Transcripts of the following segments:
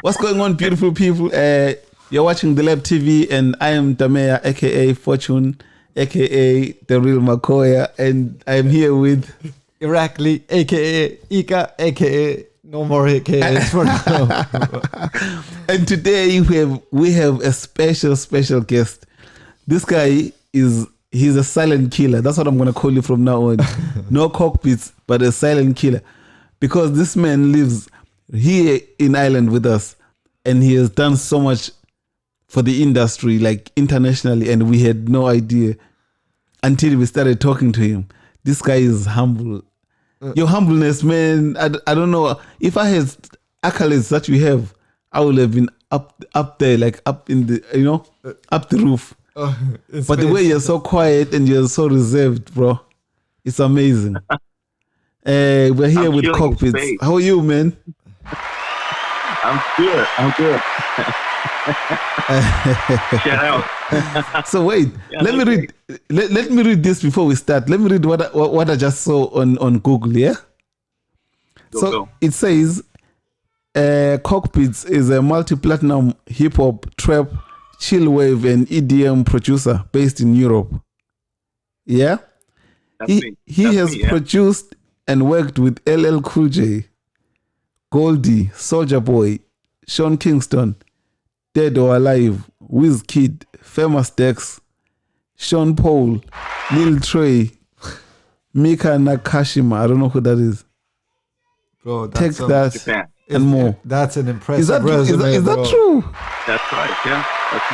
What's going on, beautiful people? You're watching The Lab TV, and I am Damea, aka Fortune, aka The Real Makoya, and I'm here with Irakli, aka Ika, aka no more AKAs for now. And today we have a special guest. This guy he's a silent killer. That's what I'm gonna call you from now on. No cockpits, but a silent killer, because this man lives here in Ireland with us, and he has done so much for the industry, like internationally, and we had no idea until we started talking to him. This guy is humble. Your humbleness, man. I don't know. If I had accolades that you have, I would have been up there, like up in the, up the roof. But the way you're so quiet and you're so reserved, bro, it's amazing. We're here with Cockpits. How are you, man? I'm good. Shout out. So wait, let me read this before we start. Let me read what I just saw on Google. Yeah. Go. It says, Cockpits is a multi-platinum hip hop, trap, chillwave and EDM producer based in Europe. Yeah. He has produced and worked with LL Cool J, Goldie, Soulja Boy, Sean Kingston, Dead or Alive, Wizkid, Famous Dex, Sean Paul, Lil Tjay, Mika Nakashima. I don't know who that is. Bro, Take that Japan. and more. That's an impressive resume. Is that true? That's right. Yeah, that's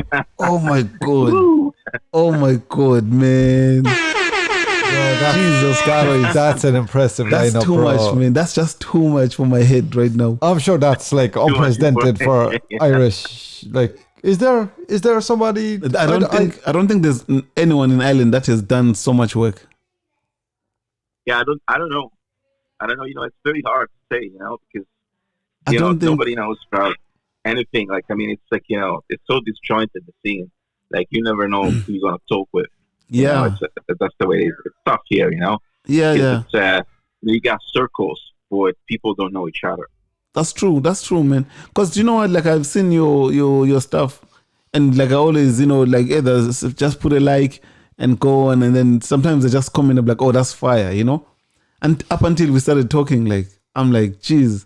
me. Oh my god. Oh my god, man. Bro, Jesus Christ. That's an impressive That's lineup, too bro. much, man. That's just too much for my head right now. I'm sure that's like unprecedented for Irish. Like, is there somebody? I don't think there's anyone in Ireland that has done so much work. Yeah, I don't know. It's very hard to say, because nobody knows about anything. Like, I mean, it's like, it's so disjointed, the scene. Like, you never know who you're gonna talk with. Yeah, that's the way it is. It's tough here, Yeah. It's, you got circles, but people don't know each other. That's true, man. Because you know what? Like, I've seen your stuff, and like I always, like either just put a like and go on, and then sometimes they just comment up like, "Oh, that's fire," And up until we started talking, like I'm like, "Geez,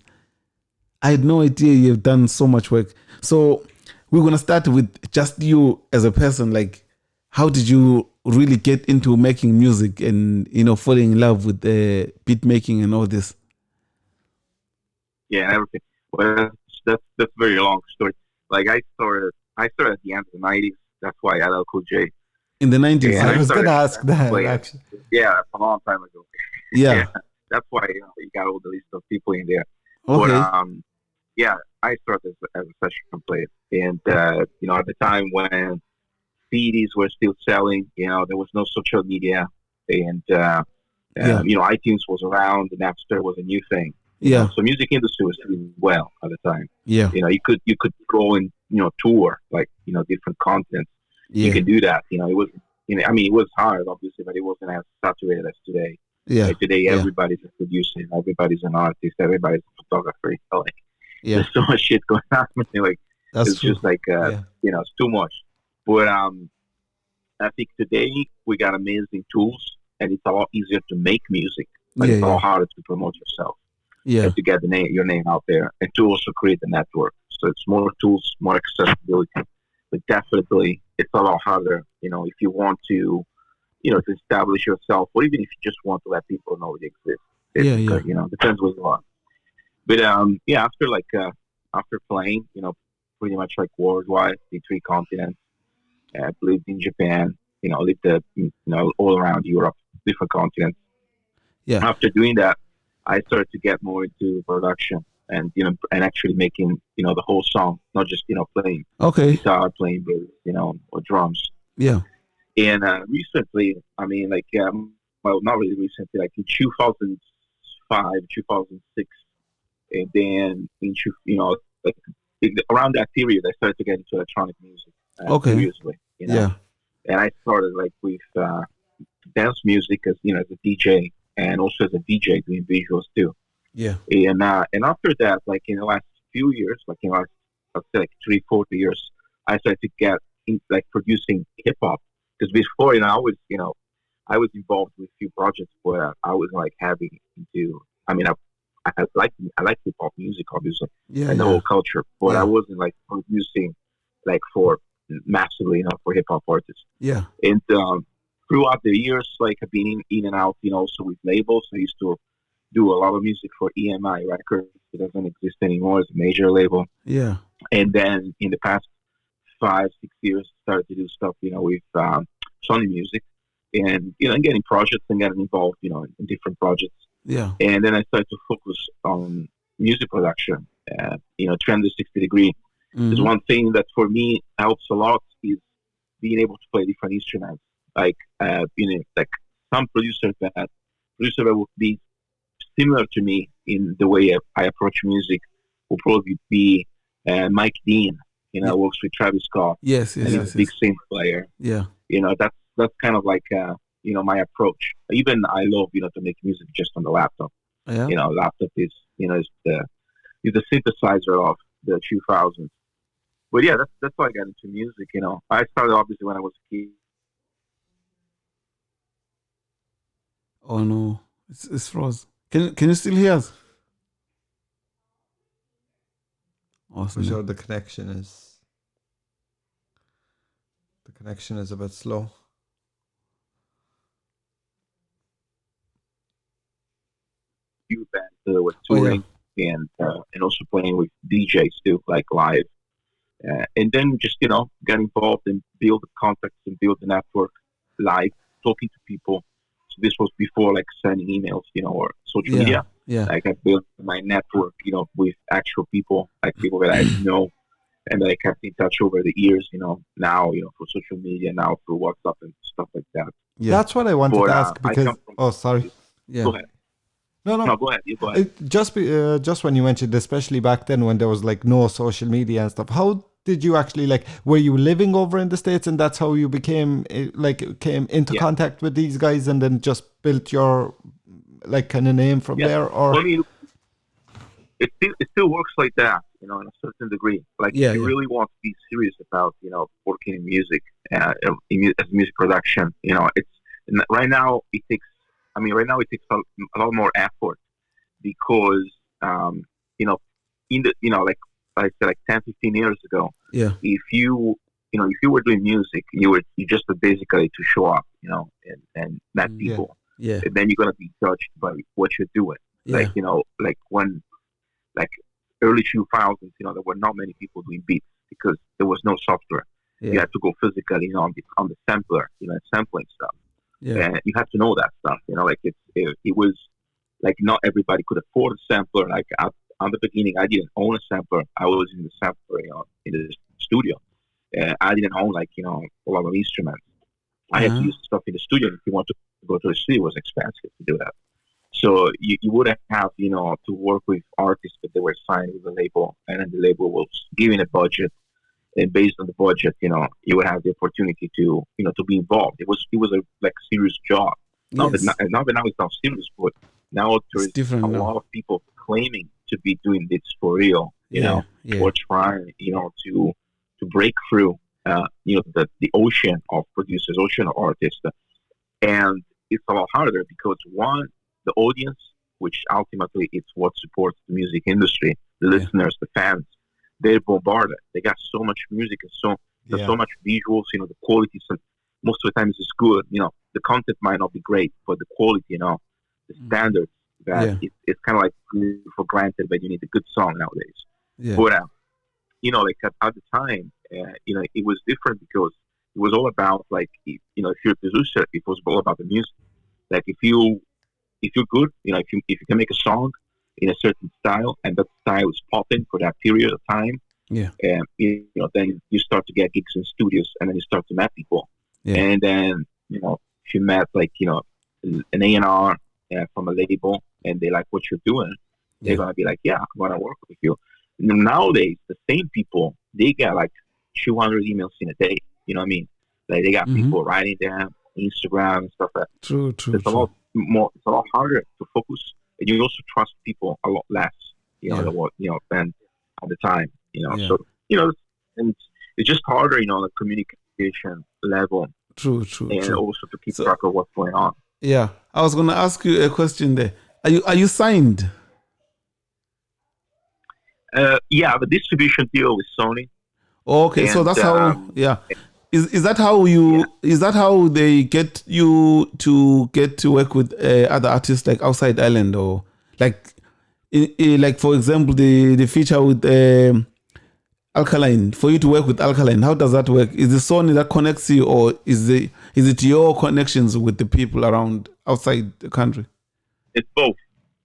I had no idea you've done so much work." So we're gonna start with just you as a person. Like, how did you really get into making music and falling in love with the beat making and all this? Yeah, and everything. Well, that's a very long story. Like, I started at the end of the '90s. That's why LL Cool J. In the '90s. I was gonna ask that actually. Yeah, a long time ago. Yeah. That's why you got all the list of people in there. Okay. But I started as a session player, and at the time when CDs were still selling, there was no social media, and iTunes was around, and Napster was a new thing. Yeah. So music industry was doing well at the time. Yeah. You could go and tour like different continents. Yeah. You can do that. It was it was hard obviously, but it wasn't as saturated as today. Yeah. Like today, everybody's a producer, everybody's an artist, everybody's a photographer. Like, there's so much shit going on. Like, that's it's true. just like it's too much. But I think today we got amazing tools, and it's a lot easier to make music. Like, it's a lot harder to promote yourself. Yeah. And to get your name out there, and to also create a network. So it's more tools, more accessibility. But definitely, it's a lot harder. If you want to, to establish yourself, or even if you just want to let people know you exist. Depends what you want. But after playing, pretty much like worldwide, the 3 continents, lived in Japan, lived all around Europe, different continents. Yeah. After doing that, I started to get more into production and and actually making the whole song, not just playing guitar, playing bass, or drums. Yeah. And recently, well, not really recently, like in 2005, 2006, and then around that period, I started to get into electronic music. Seriously, Yeah. And I started like with dance music as as a DJ, and also as a DJ doing visuals too. Yeah. And after that, like in the last few years, like I'd say like 3-4 years, I started to get in, like producing hip hop. Because before, I was involved with a few projects where I was like heavy into. I mean, I like hip hop music, obviously, and the whole culture, but I wasn't like producing like for massively, for hip hop artists. Yeah. And throughout the years, like I've been in and out, also with labels. I used to do a lot of music for EMI Records. It doesn't exist anymore. It's a major label. Yeah. And then in the past 5-6 years, started to do stuff, with Sony Music, and and getting projects and getting involved, in different projects. Yeah. And then I started to focus on music production. 360 degree is one thing that for me helps a lot is being able to play different instruments. Like like some producers that would be similar to me in the way I approach music will probably be Mike Dean. Works with Travis Scott. Yes. And he's a big synth player. Yeah. That's kind of like my approach. Even I love to make music just on the laptop. Yeah. Laptop is is the synthesizer of the 2000s. But yeah, that's how I got into music. I started obviously when I was a kid. Oh no, it's froze. Can you still hear us? For sure, the connection is a bit slow. Few bands that were touring and also playing with DJs too, like live. And then just get involved and build the contacts and build the network live, talking to people. So this was before like sending emails, or social media. Yeah. Like I built my network, with actual people, like people that I know, and that I kept in touch over the years. Now for social media, now through WhatsApp and stuff like that. Yeah. That's what I wanted to ask because. Sorry. Yeah. Go ahead. No, go ahead. You go ahead. Just when you mentioned, especially back then when there was like no social media and stuff, how did you actually were you living over in the States and that's how you came into contact with these guys and then just built your kind of name from there? Or I mean, it still works like that, in a certain degree. Like if you really want to be serious about, working in music, as music production, it's right now it takes a lot more effort because, in the, like I said, like 10, 15 years ago, if you were doing music, you just basically to show up, and met people. Yeah. And then you're going to be judged by what you're doing. Yeah. Like when, early 2000s, there were not many people doing beats because there was no software. Yeah. You had to go physically, on the sampler, sampling stuff. Yeah. And you have to know that stuff, it was like not everybody could afford a sampler. Like at the beginning, I didn't own a sampler. I was in the sampler, in the studio. I didn't own a lot of instruments. I had to use stuff in the studio. If you want to go to the studio, it was expensive to do that. So you would have, to work with artists, but they were signed with a label, and then the label was giving a budget, and based on the budget, you would have the opportunity to, to be involved. It was a serious job. Not that now it's not serious, but now there's a lot of people claiming to be doing this for real, or trying, to break through, the ocean of producers, ocean of artists. And it's a lot harder because one, the audience, which ultimately it's what supports the music industry, the listeners, the fans, they're bombarded. They got so much music and there's so much visuals, the quality, most of the times is good. The content might not be great, but the quality, the standards, that it's kind of like for granted that you need a good song nowadays. Yeah. But, at the time, it was different because it was all about if you're a producer, it was all about the music. Like if you're good, if you can make a song in a certain style and that style is popping for that period of time, then you start to get gigs in studios and then you start to meet people. Yeah. And then, if you met an A&R from a label and they like what you're doing, they're going to be like, yeah, I want to work with you. And nowadays, the same people, they get 200 emails in a day. You know what I mean? Like they got people writing down Instagram and stuff like that. True. It's a lot more. It's a lot harder to focus, and you also trust people a lot less. And at the time. Yeah. So and it's just harder, on the communication level, True. and also to keep So, track of what's going on. yeah, I was gonna ask you a question there. Are you signed? Yeah, the distribution deal with Sony. Okay, so And, that's how. Yeah, is that how you? Is that how they get you to work with other artists like outside Ireland, or like, like for example, the feature with Alkaline, for you to work with Alkaline, how does that work? Is it Sony that connects you, or is it your connections with the people around outside the country? It's both.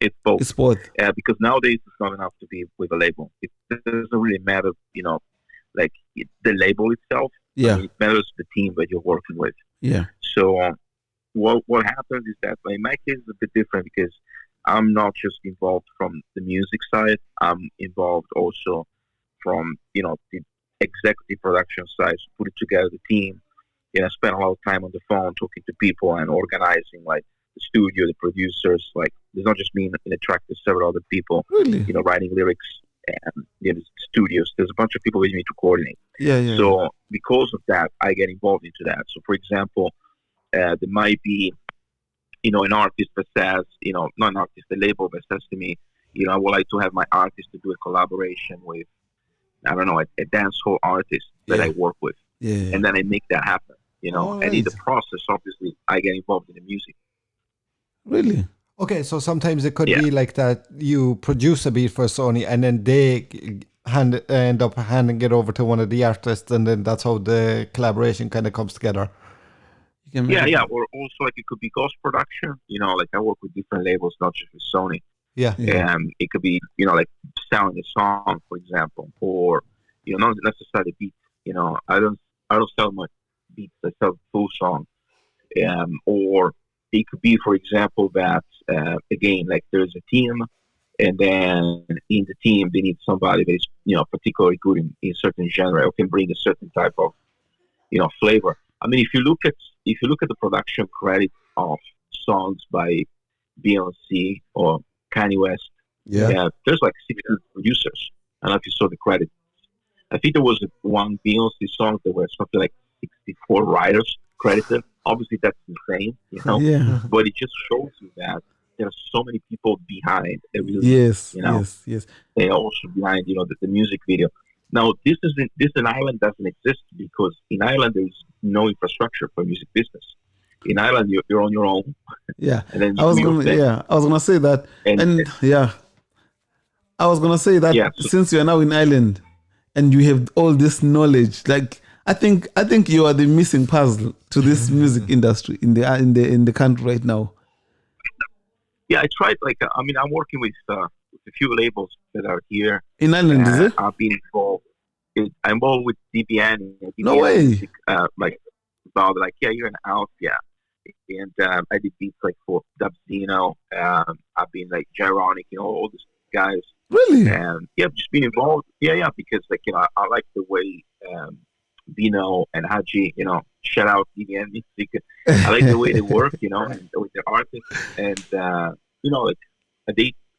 It's both. It's both. Because nowadays it's not enough to be with a label. It doesn't really matter, like the label itself. Yeah. It matters the team that you're working with. Yeah. So what happens is that, in my case, it's a bit different because I'm not just involved from the music side. I'm involved also from the executive production side, so putting together the team. I spend a lot of time on the phone talking to people and organizing like the studio, the producers. Like there's not just me in the track. There's several other people. Really? Writing lyrics and studios. There's a bunch of people that you need to coordinate. Yeah. So because of that, I get involved into that. So for example, there might be an artist that says, not an artist, a label that says to me, I would like to have my artist to do a collaboration with, I don't know, a dancehall artist that I work with. Yeah. And then I make that happen, and in the process, obviously, I get involved in the music. Really? Okay, so sometimes it could be like that you produce a beat for Sony and then they end up handing it over to one of the artists, and then that's how the collaboration kind of comes together. Yeah. Or also like it could be ghost production, like I work with different labels, not just with Sony. Yeah. It could be, like selling a song, for example, or, not necessarily beats. I don't sell my beats. I sell the full song. Or it could be, for example, that, again, like there's a team, and then in the team, they need somebody that is, particularly good in a certain genre or can bring a certain type of, flavor. I mean, if you look at the production credit of songs by Beyonce or Kanye West, there's like 600 producers. I don't know if you saw the credits. I think there was one Beyonce song that was something like 64 writers credited. Obviously, that's insane, Yeah. But it just shows you that there are so many people behind a release. Yes. They are also behind, the music video. Now, this in Ireland doesn't exist because in Ireland there is no infrastructure for music business. In Ireland, you're on your own. Yeah. And then I was gonna say that, I was gonna say that since you are now in Ireland and you have all this knowledge, like I think you are the missing puzzle to this music industry in the country right now. Yeah, I tried. I'm working with a few labels that are here in Ireland. Is it? I've been involved. I'm involved with DBN. No way. Music, about you're an out, and I did beats like for Dubzino. I've been like Gyronic, all these guys. Really? And I've just been involved. Yeah, because I like the way Bino and Haji, shout out DBN Music. I like the way they work, and with their artists, and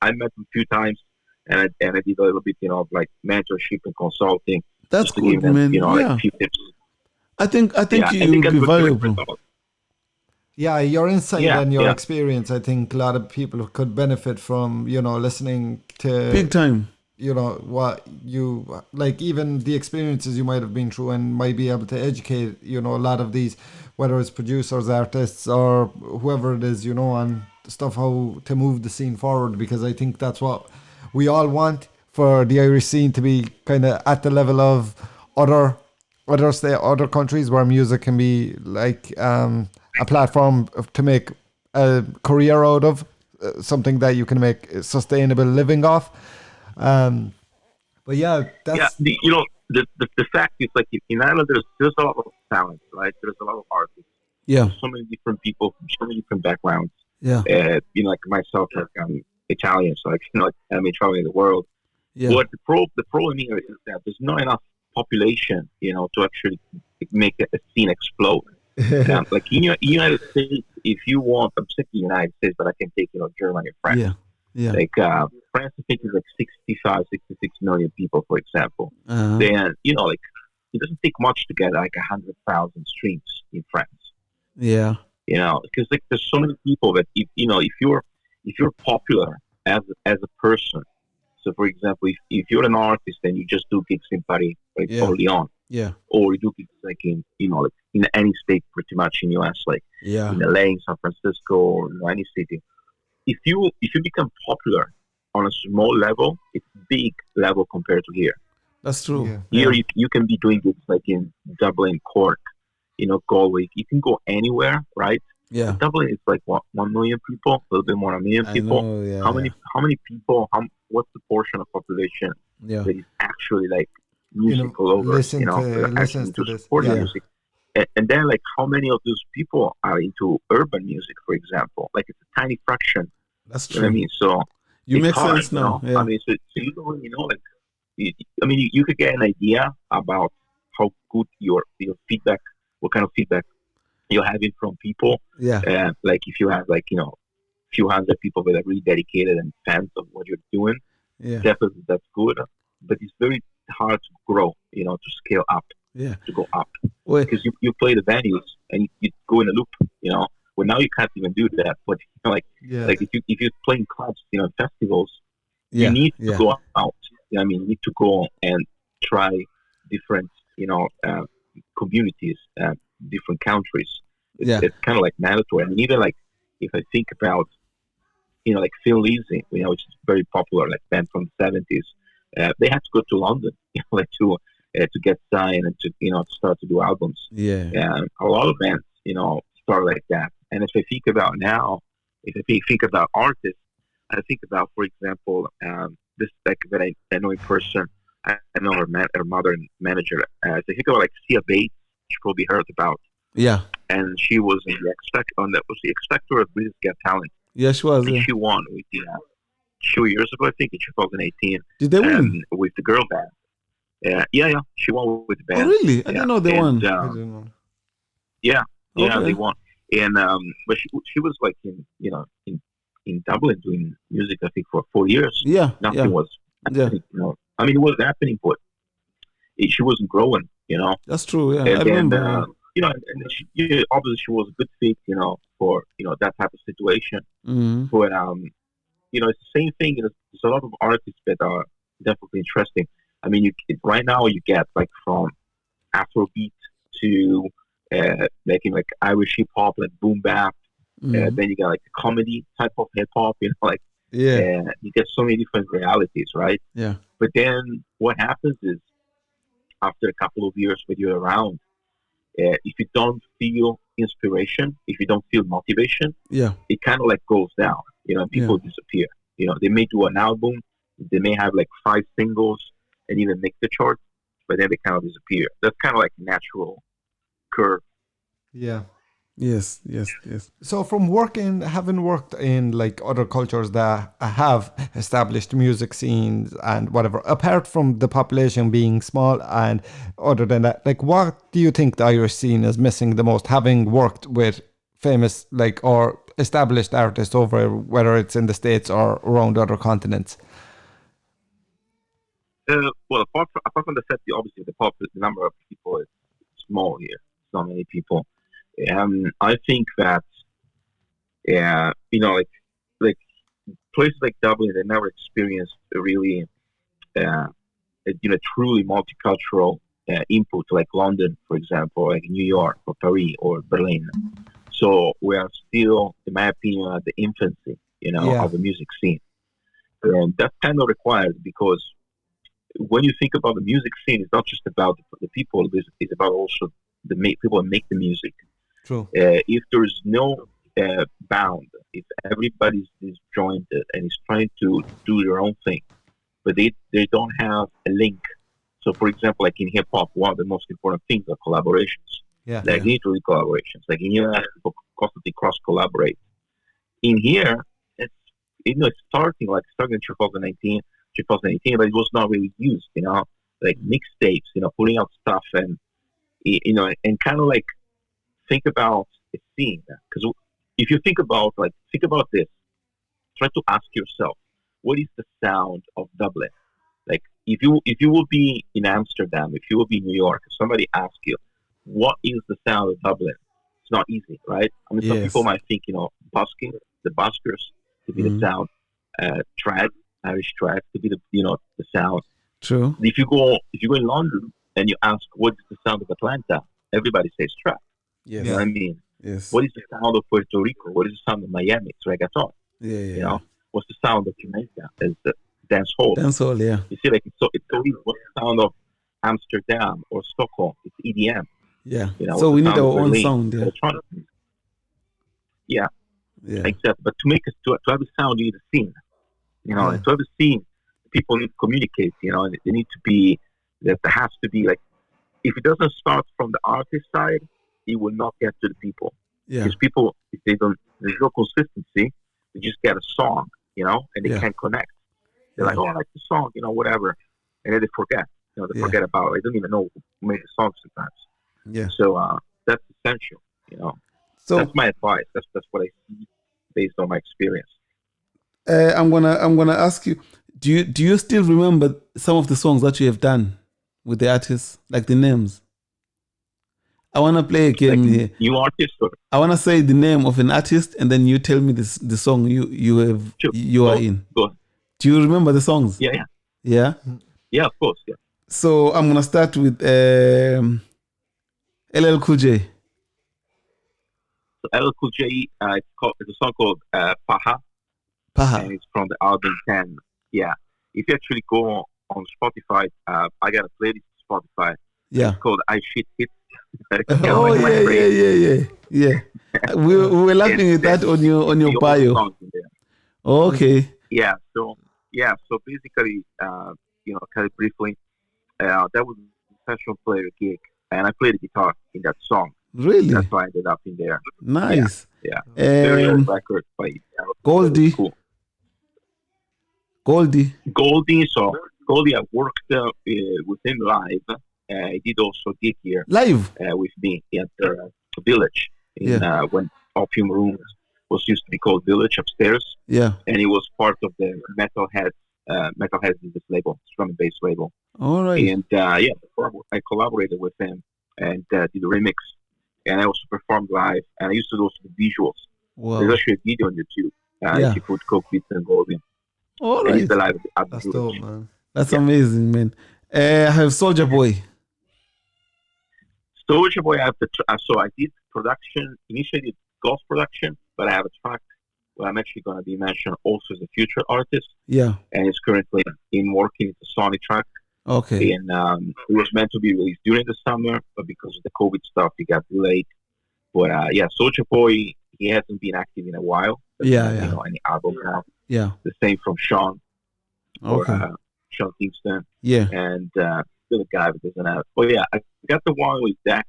I met them a few times, and I did a little bit, of like mentorship and consulting. That's good, man. Like a few tips. I think you will be valuable. Yeah, your insight and your experience, I think a lot of people could benefit from, listening to big time. What you like, even the experiences you might have been through, and might be able to educate, a lot of these, whether it's producers, artists, or whoever it is, on stuff, how to move the scene forward, because I think that's what we all want, for the Irish scene to be kind of at the level of other countries where music can be like a platform to make a career out of, something that you can make a sustainable living off. But yeah, that's the fact is, like, in Ireland there's a lot of talent, right? There's a lot of artists. Yeah. There's so many different people from so many different backgrounds. Yeah. Like myself, like I'm Italian, so I'm traveling the world. Yeah. But the problem here is that there's not enough population, to actually make a scene explode. Like in the United States, if you want, I'm sick of the United States, but I can take, Germany and France. Yeah. Yeah. Like France, I think is like 65, 66 million people, for example. Uh-huh. Then like it doesn't take much to get like 100,000 streams in France. Yeah. Because like there's so many people that if you're popular as a person. So, for example, if you're an artist and you just do gigs in Paris, like Yeah. Orléans, Yeah. or you do gigs like in like in any state pretty much in US, like Yeah. in LA, in San Francisco, or any city. If you become popular on a small level, it's big level compared to here. That's true. Yeah. Here you can be doing gigs like in Dublin, Cork, Galway. You can go anywhere, right? Yeah. But Dublin is like what, 1 million people, a little bit more than 1 million I people. know. Yeah. How many people? What's the portion of population Yeah. that is actually like musical lovers? listen to actually to this. support Yeah. music. And then like how many of those people are into urban music, for example? Like it's a tiny fraction. That's You know what I true. mean? So You it's make hard, sense now. Yeah. I mean, so you don't really know, like, you could get an idea about how good your feedback, what kind of feedback you're having from people. Yeah. Like if you have like, few hundred people that are really dedicated and fans of what you're doing, Yeah. definitely that's good. But it's very hard to grow, to scale up, Yeah. to go up. Wait. Because you play the venues and you go in a loop, Well, now you can't even do that. But like if you play in clubs, festivals, Yeah. you need to Yeah. go out. I mean, you need to go and try different, communities, different countries. Yeah. It's kind of like mandatory. I mean, even like if I think about, like Phil Lizzy, which is very popular, like band from the 70s, they had to go to London, like to get signed and to, to start to do albums. Yeah. And a lot of bands, start like that. And if I think about now, if I think about artists, I think about, for example, this like that I know in person. I know her mother and manager. I think about like Sia Bates. You probably heard about, Yeah. and she was in the X Factor of British Got Talent. Yeah. She was. And Yeah. she won with 2 years ago, I think, in 2018. Did they win? With the girl band. Yeah, she won with the band. Oh, really? I didn't know they won. I don't know. Yeah, Okay. they won. And but she was like in Dublin doing music, I think, for 4 years. Yeah. Nothing was Yeah. happening, I mean, it was happening, but she wasn't growing, That's true. Yeah. And I then, remember. and she, obviously she was a good fit, for that type of situation. Mm-hmm. But it's the same thing. There's a lot of artists that are definitely interesting. I mean, right now you get like from Afrobeat to making like Irish hip hop, like boom bap. Mm-hmm. Then you got like the comedy type of hip hop, like Yeah. you get so many different realities, right? Yeah. But then what happens is after a couple of years when you're around, if you don't feel inspiration, if you don't feel motivation, Yeah. it kind of like goes down. People disappear. They may do an album, they may have like 5 singles and even make the chart, but then they kind of disappear. That's kind of like natural curve. Yeah. Yes. So from having worked in like other cultures that have established music scenes and whatever, apart from the population being small and other than that, like what do you think the Irish scene is missing the most, having worked with famous like or established artists over, whether it's in the States or around other continents? Well, apart from the fact that obviously the number of people is small here, so many people. I think that, like places like Dublin, they never experienced a really, truly multicultural input like London, for example, like New York or Paris or Berlin. So we are still, in my opinion, at the infancy, of the music scene. And that's kind of required because when you think about the music scene, it's not just about the people, it's about also the people that make the music. True. If there's no bound, if everybody's disjointed and is trying to do their own thing, but they don't have a link. So, for example, like in hip hop, one of the most important things are collaborations. Yeah. Like you need to do collaborations. Like in US, people constantly cross collaborate. In here, it's starting in 2018, but it was not really used. Like mixtapes, putting out stuff and and kind of like think about a scene. Because if you think about this, try to ask yourself, what is the sound of Dublin? Like if you will be in Amsterdam, if you will be in New York, if somebody asks you, what is the sound of Dublin? It's not easy, right? I mean, some Yes. people might think, busking, the buskers to be the sound, trad, Irish trad to be the sound. True. If you go in London and you ask what is the sound of Atlanta, everybody says trap. Yes. You know what I mean? Yes. What is the sound of Puerto Rico? What is the sound of Miami? It's reggaeton. Yeah. You know, what's the sound of Jamaica? It's the dance hall. That's all. Yeah. You see, like it's so easy. What's the sound of Amsterdam or Stockholm? It's EDM. Yeah. You know, So what's we the need sound of our own Berlin? sound. Yeah. Electronic music. Yeah, Yeah. exactly. But to have a sound, you need a scene. You know, Yeah. and to have a scene, people need to communicate. You know, and they need to be. There has to be like, if it doesn't start from the artist side, it will not get to the people. Yeah. Because people, if they don't, there's no consistency. They just get a song, and they Yeah. can't connect. They're like, Yeah. oh, I like the song, whatever, and then they forget. They Yeah. forget about it. They don't even know who made the song sometimes. Yeah. So that's essential. So That's my advice. That's what I see based on my experience. I'm gonna ask you, do you still remember some of the songs that you have done with the artists, like the names? I wanna play a game here. New artists, or I wanna say the name of an artist, and then you tell me the song you Sure. are in. Go ahead. Do you remember the songs? Yeah, yeah, Yeah. yeah. Of course, yeah. So I'm gonna start with LL Cool J. So LL Cool J, it's a song called Paha, Paha. and it's from the album 10. Yeah. If you actually go on Spotify, I got a playlist on Spotify. Yeah. It's called I Shit Hits. Oh yeah. We were laughing at that on your bio. Okay. Yeah. So basically, kind of briefly, that was a session player gig, and I played the guitar in that song. Really? That's why I ended up in there. Nice. Yeah. Very old Um, record by Goldie. Cool. Goldie. Goldie. So Goldie, I worked with him live. He did also gig here Live. with me at the Village when Opium Room was used to be called Village upstairs, Yeah. and he was part of the Metalhead. Metalhead is this label, drum and bass label. All right. And I collaborated with him and did a remix, and I also performed live. And I used to do also the visuals. Wow. There's actually a video on YouTube. If you put Coke Beats and Goldie. All And right. he's the live at the That's Village. dope, man. That's amazing, man. I have Soulja Boy. Soulja Boy, so I did production, initially did ghost production, but I have a track where I'm actually going to be mentioned also as a future artist, Yeah. and it's currently in working. It's a Sony track, Okay. and it was meant to be released during the summer, but because of the COVID stuff, it got delayed. But Soulja Boy, he hasn't been active in a while. Yeah, Doesn't have, yeah. any album now. Yeah. The same from Sean, or Okay. Sean Kingston, Yeah. and still a guy that doesn't have. Oh yeah, I got the one with Dax,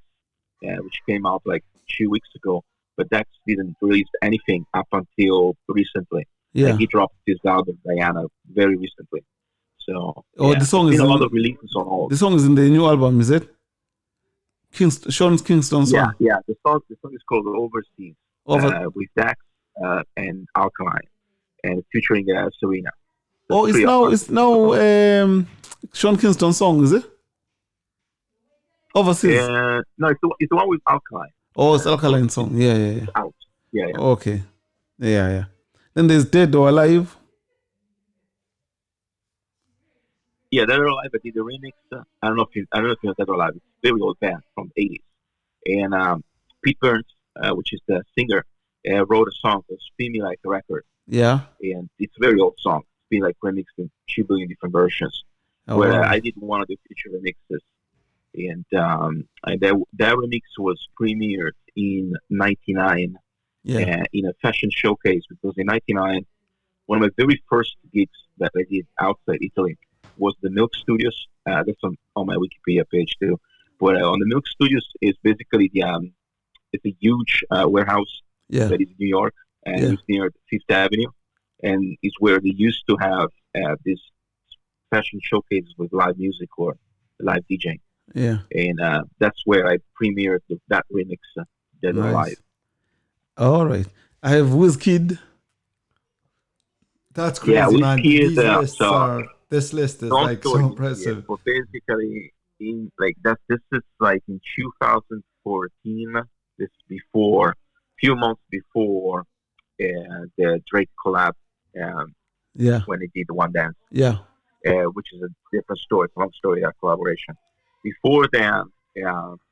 which came out like 2 weeks ago. But Dax didn't release anything up until recently. Yeah. Like, he dropped his album Diana very recently. So The song there's is been a in, lot of releases on all. the song is in the new album, is it? Sean Kingston song. Yeah. The song is called Overseas with Dax and Alkaline, and featuring Serena. Oh, it's now Sean Kingston song, is it? Overseas. No, it's the one with Alkaline. Oh, it's Alkaline song. Yeah. It's out. Yeah. Okay. Yeah. Then there's Dead or Alive. Yeah, Dead or Alive. I did the remix. I don't know if you know Dead or Alive. It's a very old band from the 80s. And Pete Burns, which is the singer, wrote a song called "Spin Me Like a Record." Yeah. And it's a very old song. It's been like remixed in 2 billion different versions. Oh, Where wow. I did one of the feature remixes, and that remix was premiered in '99 Yeah. in a fashion showcase, because in '99 one of my very first gigs that I did outside Italy was the Milk Studios. That's on my Wikipedia page too. But on the Milk Studios is basically it's a huge warehouse Yeah. that is in New York, and Yeah. it's near Fifth Avenue, and it's where they used to have this fashion showcases with live music or live DJing. Yeah. And that's where I premiered that remix, Dead or Nice. Alive. All right. I have Wizkid. That's crazy, man. These lists this list is like so impressive. But basically, this is like in 2014. This before, few months before the Drake collab. When they did the One Dance. Yeah. Which is a different story. It's a long story, that collaboration. Before that,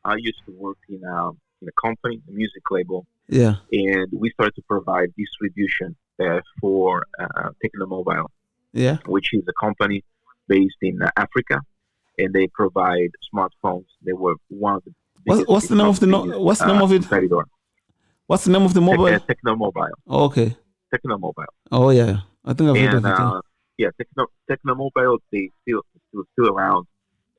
I used to work in a company, a music label. Yeah. And we started to provide distribution for Techno Mobile. Yeah. Which is a company based in Africa, and they provide smartphones. They were one of the biggest. What's the name of what's the name of it? Competitor. What's the name of the mobile? Techno Mobile. Oh, okay. Techno Mobile. Oh yeah, I think I've heard of it. Yeah, Techno Mobile. They still around,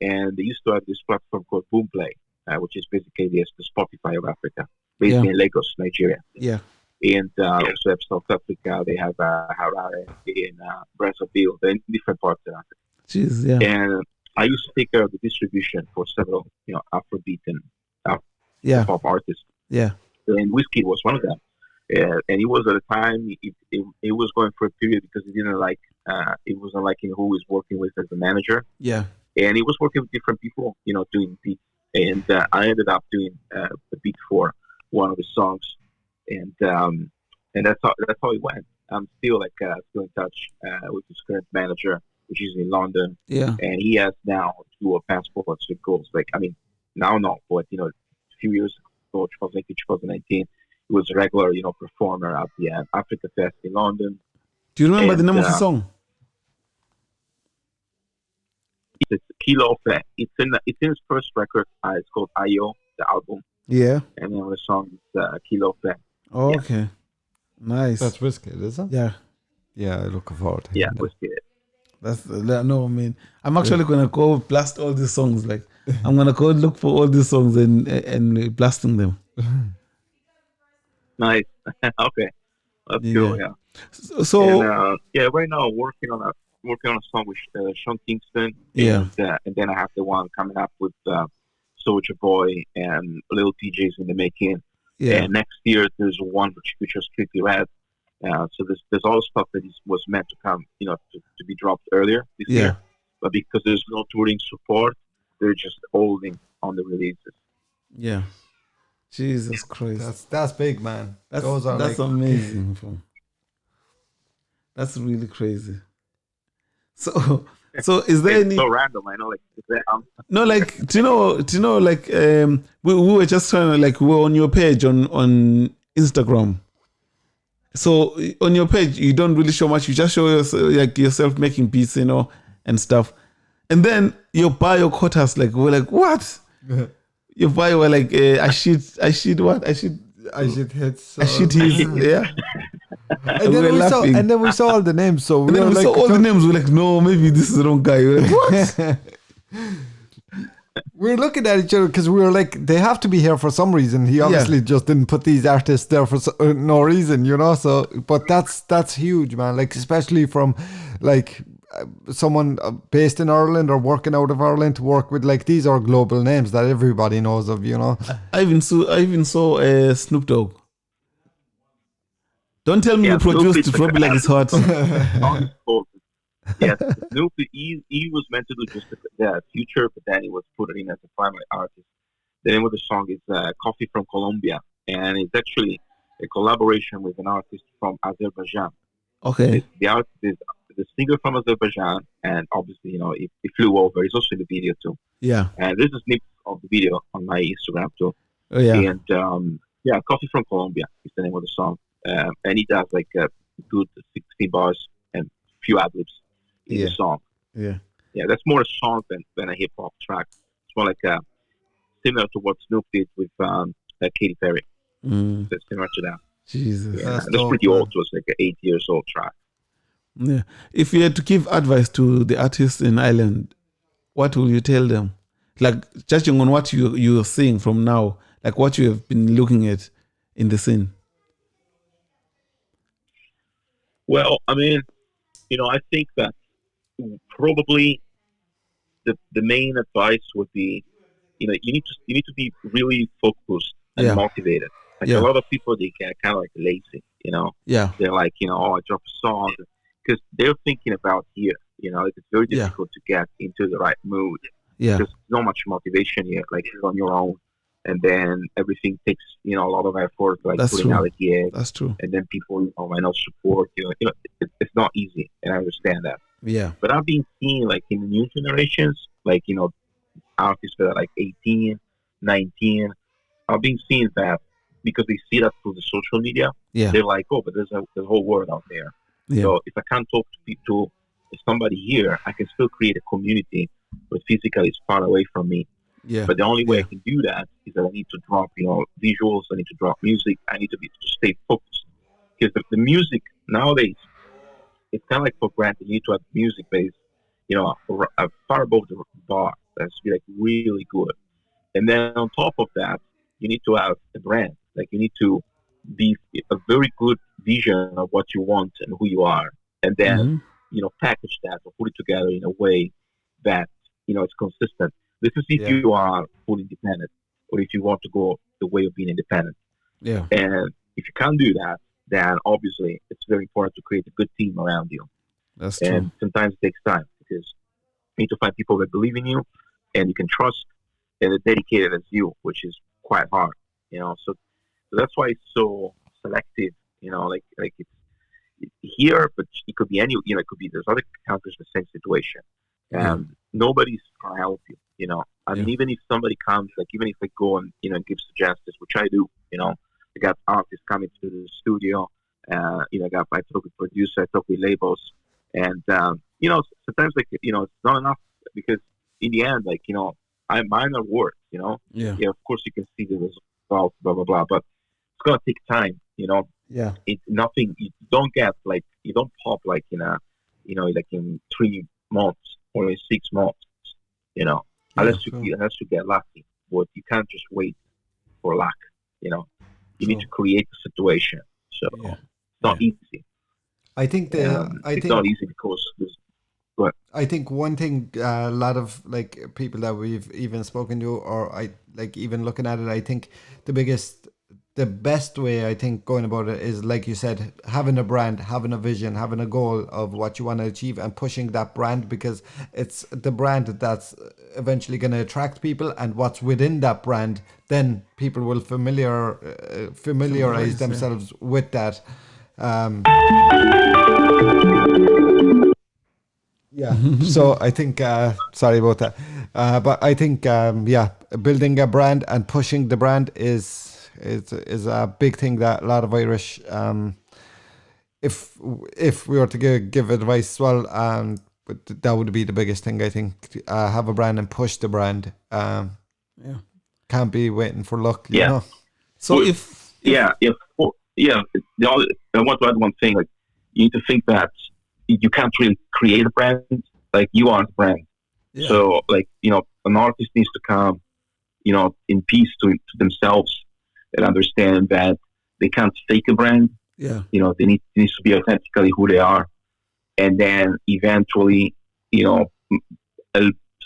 and they used to have this platform called Boomplay, which is basically the Spotify of Africa, based in Lagos, Nigeria. Yeah. And also have South Africa. They have Harare in Brazzaville. They're in different parts of Africa. Jeez, yeah. And I used to take care of the distribution for several, Afrobeat and pop artists. Yeah. And Wizkid was one of them. And he was at the time, he was going for a period because he didn't like, it wasn't liking who he was working with as a manager. Yeah. And he was working with different people, doing beats. And I ended up doing the beat for one of his songs. And that's how it went. I'm still still in touch with his current manager, which is in London. Yeah. And he has now dual passports. It goes now not, but a few years ago, 2018, 2019, he was a regular, performer at the Africa Fest in London. Do you remember the name of the song? It's Kilo Fe. It's in his first record. It's called Ayo, the album. Yeah. And then the song is Kilo Fe. Oh, yeah. Okay. Nice. That's Wizkid, is it? Yeah. Yeah, I look forward to it. Yeah, Wizkid. I'm actually gonna go blast all these songs. I'm gonna go look for all these songs and blasting them. Nice. Okay. That's cool. Yeah. So right now I'm working on a song with Sean Kingston. Yeah. And then I have the one coming up with Soulja Boy and Lil Tjay in the making. Yeah. And next year there's one which was Strictly Red. So there's all stuff that was meant to come, to be dropped earlier this year. But because there's no touring support, they're just holding on the releases. Yeah. Jesus Christ. That's big, man. That's amazing. That's really crazy. So is there any? So random, I know. No, do you know? We were just trying to we're on your page on Instagram. So on your page, you don't really show much. You just show yourself making beats, and stuff. And then your bio caught us. We're like, what? Your bio were like, I should what? I should hit. I should hit. Yeah. And then we saw all the names. So we saw all the names. We're like, no, maybe this is the wrong guy. We're like, what? We were looking at each other because we were like, they have to be here for some reason. He obviously just didn't put these artists there for no reason, So, but that's huge, man. Especially from someone based in Ireland or working out of Ireland to work with these are global names that everybody knows of, I even saw Snoop Dogg. Don't tell me you produced it, Robbie, like it's hot. Yes, Snoopy, he was meant to do just the future, but then he was put in as a primary artist. The name of the song is Coffee from Colombia, and it's actually a collaboration with an artist from Azerbaijan. Okay. The artist is the singer from Azerbaijan, and obviously, he flew over. He's also in the video too. Yeah. And there's a snip of the video on my Instagram too. Oh yeah. And Coffee from Colombia is the name of the song. And he does a good 60 bars and a few ad-libs in the song. Yeah. Yeah, that's more a song than a hip-hop track. It's more similar to what Snoop did with Katy Perry. Mm. So it's similar to that. Jesus. Yeah, that's pretty old. It was an 8 years old track. Yeah. If you had to give advice to the artists in Ireland, what will you tell them? Judging on what you're seeing from now, what you have been looking at in the scene. Well, I mean, I think that probably the main advice would be, you need to be really focused and motivated. A lot of people, they get kind of lazy, Yeah. They're like, I drop a song, because they're thinking about here. It's very Yeah. difficult to get into the right mood. Yeah. There's not much motivation here. Like you're on your own, and then everything takes a lot of effort, like That's putting true. out a gig, That's true. and then people might not support you. It's not easy, and I understand that. Yeah. But I've been seeing like in the new generations, like artists that are like 18, 19. I've been seeing that because they see that through the social media. Yeah. They're like, oh, but there's a whole world out there. Yeah. So if I can't talk to somebody here, I can still create a community, but physically it's far away from me. Yeah. But the only way Yeah. I can do that is that I need to drop, visuals. I need to drop music. I need to stay focused because the music nowadays, it's kind of like for granted. You need to have music based, far above the bar. That's like really good. And then on top of that, you need to have a brand. Like you need to be a very good vision of what you want and who you are, and then package that or put it together in a way that it's consistent. This is if you are fully independent, or if you want to go the way of being independent. Yeah. And if you can't do that, then obviously it's very important to create a good team around you. That's true. And sometimes it takes time because you need to find people that believe in you and you can trust and are dedicated as you, which is quite hard. So that's why it's so selective. Like it's here, but it could be any. It could be there's other countries in the same situation, and nobody's gonna help you. I mean, even if somebody comes, like even if I go and give suggestions, which I do. I got artists coming to the studio. I talk with producers, I talk with labels, and sometimes like it's not enough because in the end, like mine are work. Yeah. Of course you can see the results, blah blah blah, but it's gonna take time. Yeah. It's nothing. You don't get like you don't pop like in a like in 3 months or in 6 months. Unless you get lucky, but you can't just wait for luck. You need to create the situation. So it's not easy. I think it's not easy because but I think one thing a lot of like people that we've even spoken to, or I like even looking at it, I think the best way I think going about it is, like you said, having a brand, having a vision, having a goal of what you want to achieve and pushing that brand, because it's the brand that's eventually going to attract people, and what's within that brand, then people will familiarize themselves with that. So I think sorry about that, but I think building a brand and pushing the brand is a big thing that a lot of Irish, if we were to give advice, well, that would be the biggest thing. I think have a brand and push the brand. Can't be waiting for luck. You know? So I want to add one thing. Like you need to think that you can't really create a brand. Like you are the brand. Yeah. So like an artist needs to come in peace to themselves and understand that they can't fake a brand. Yeah. They need to be authentically who they are. And then eventually,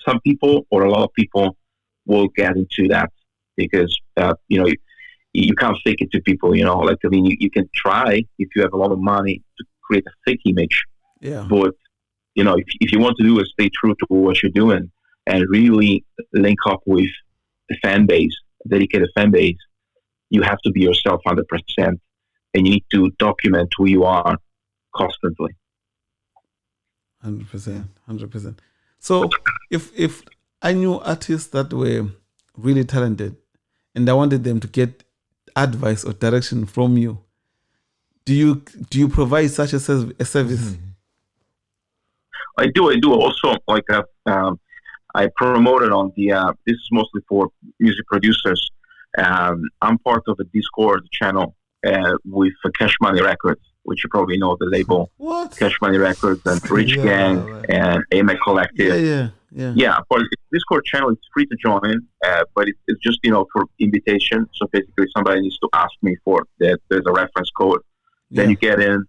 some people or a lot of people will get into that because, you can't fake it to people, like, I mean, you can try if you have a lot of money to create a fake image. Yeah. But, if you want to do it, stay true to what you're doing and really link up with a fan base, a dedicated fan base, you have to be yourself 100%, and you need to document who you are constantly. 100%. So if I knew artists that were really talented and I wanted them to get advice or direction from you, do you provide such a service? Mm-hmm. I do. Also, like I promoted on the. This is mostly for music producers. I'm part of a Discord channel with Cash Money Records, which you probably know the label. What? Cash Money Records and Rich Gang and AMA Collective. Yeah. But Discord channel is free to join, but it's just for invitation. So basically, somebody needs to ask me for that. There's a reference code. Then you get in,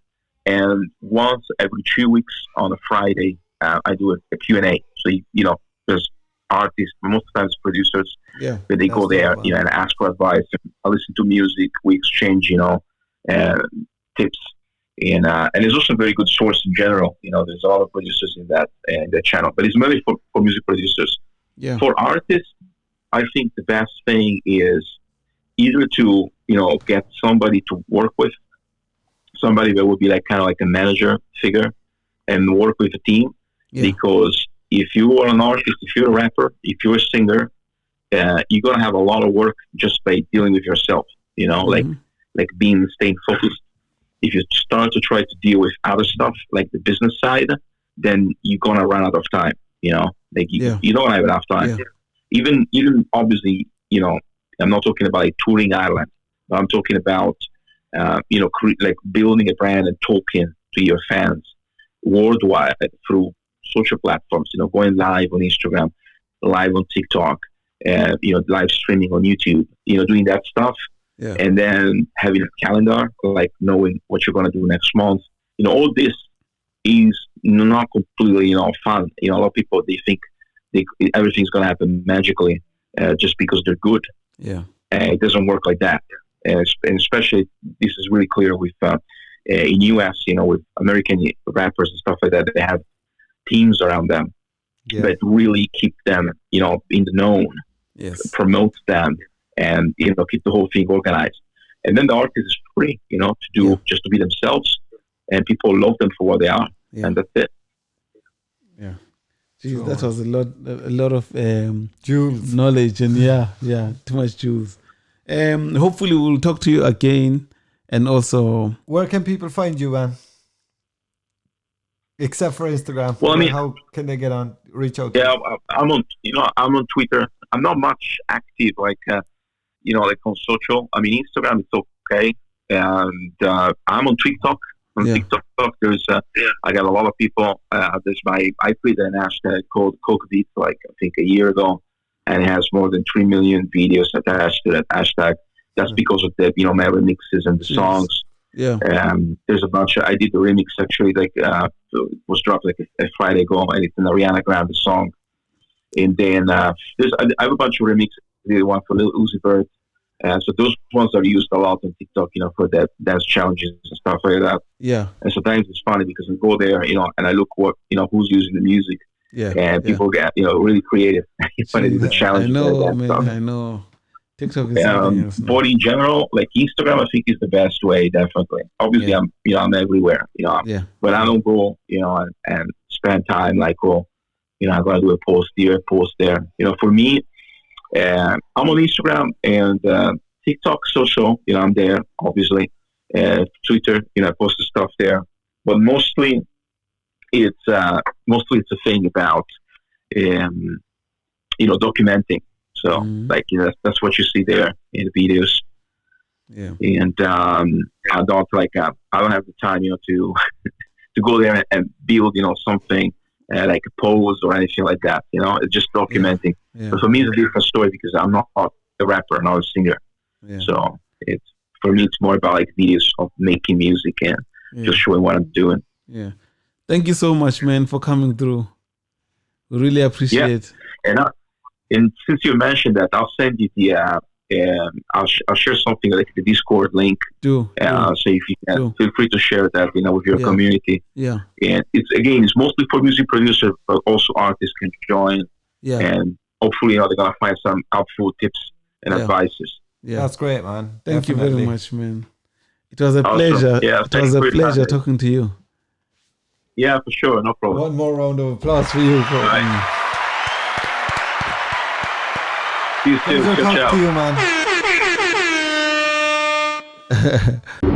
and once every 2 weeks on a Friday, I do a Q&A. So there's artists, most of the times producers, but they go there, and ask for advice. I listen to music. We exchange, tips, And it's also a very good source in general. There's a lot of producers in that channel, but it's mainly for music producers. Yeah. For artists, I think the best thing is either to get somebody to work with, somebody that would be like kind of like a manager figure, and work with a team. Yeah. Because if you are an artist, if you're a rapper, if you're a singer, you're gonna have a lot of work just by dealing with yourself. Like staying focused. If you start to try to deal with other stuff like the business side, then you're gonna run out of time. You don't have enough time. Yeah. Even obviously, I'm not talking about like touring Ireland, but I'm talking about like building a brand and talking to your fans worldwide through social platforms. Going live on Instagram, live on TikTok, live streaming on YouTube. Doing that stuff. Yeah. And then having a calendar, like knowing what you're going to do next month. All this is not completely, fun. A lot of people, they think everything's going to happen magically just because they're good. Yeah. And it doesn't work like that. And especially, this is really clear with in US, with American rappers and stuff like that. They have teams around them that really keep them, in the known, promote them, and keep the whole thing organized. And then the artist is free, to do just to be themselves, and people love them for what they are, and that's it. Yeah, jeez, that was a lot of jewels, knowledge, and too much jewels. Hopefully, we'll talk to you again, and also, where can people find you, man? Except for Instagram. Well, how can they reach out? Yeah, I'm on Twitter. I'm not much active, like on social. Instagram is okay, and I'm on TikTok. On TikTok, there's I got a lot of people. I created an hashtag called Coke Beats, like I think a year ago, and it has more than 3 million videos attached to that hashtag. That's because of the my remixes and the songs. Yeah. There's a bunch. I did the remix actually, like it was dropped like a Friday ago, and it's an Ariana Grande song. And then I have a bunch of remixes. I did one for Lil Uzi Vert. So those ones are used a lot on TikTok, for that dance challenges and stuff like that. Yeah. And sometimes it's funny because I go there, and I look what who's using the music. Yeah. And people get really creative. It's funny the challenges. I know, man. Stuff. I know. TikTok is something else. But in general, like Instagram, I think is the best way. Definitely. Obviously, I'm everywhere. But I don't go, and spend time like, I'm gonna do a post here, a post there. For me. I'm on Instagram and TikTok, social. I'm there, obviously. Twitter, I post the stuff there. But mostly, it's a thing about, documenting. So, that's what you see there in the videos. Yeah. And I don't have the time, to to go there and build, something. Like a pose or anything like that, it's just documenting. Yeah. But for me, it's a different story because I'm not a rapper, I'm not a singer. Yeah. So for me, it's more about like videos of making music and just showing what I'm doing. Yeah. Thank you so much, man, for coming through. We really appreciate it. And since you mentioned that, I'll send you the I'll share something like the Discord link. So if you can, feel free to share that, with your community. Yeah. And it's mostly for music producers, but also artists can join. Yeah. And hopefully, they're gonna find some helpful tips and advices. Yeah, that's great, man. Thank you very much, man. It was a pleasure. Yeah, it was a pleasure talking to you. Yeah, for sure, no problem. One more round of applause for you. You too. Good talk to you, man.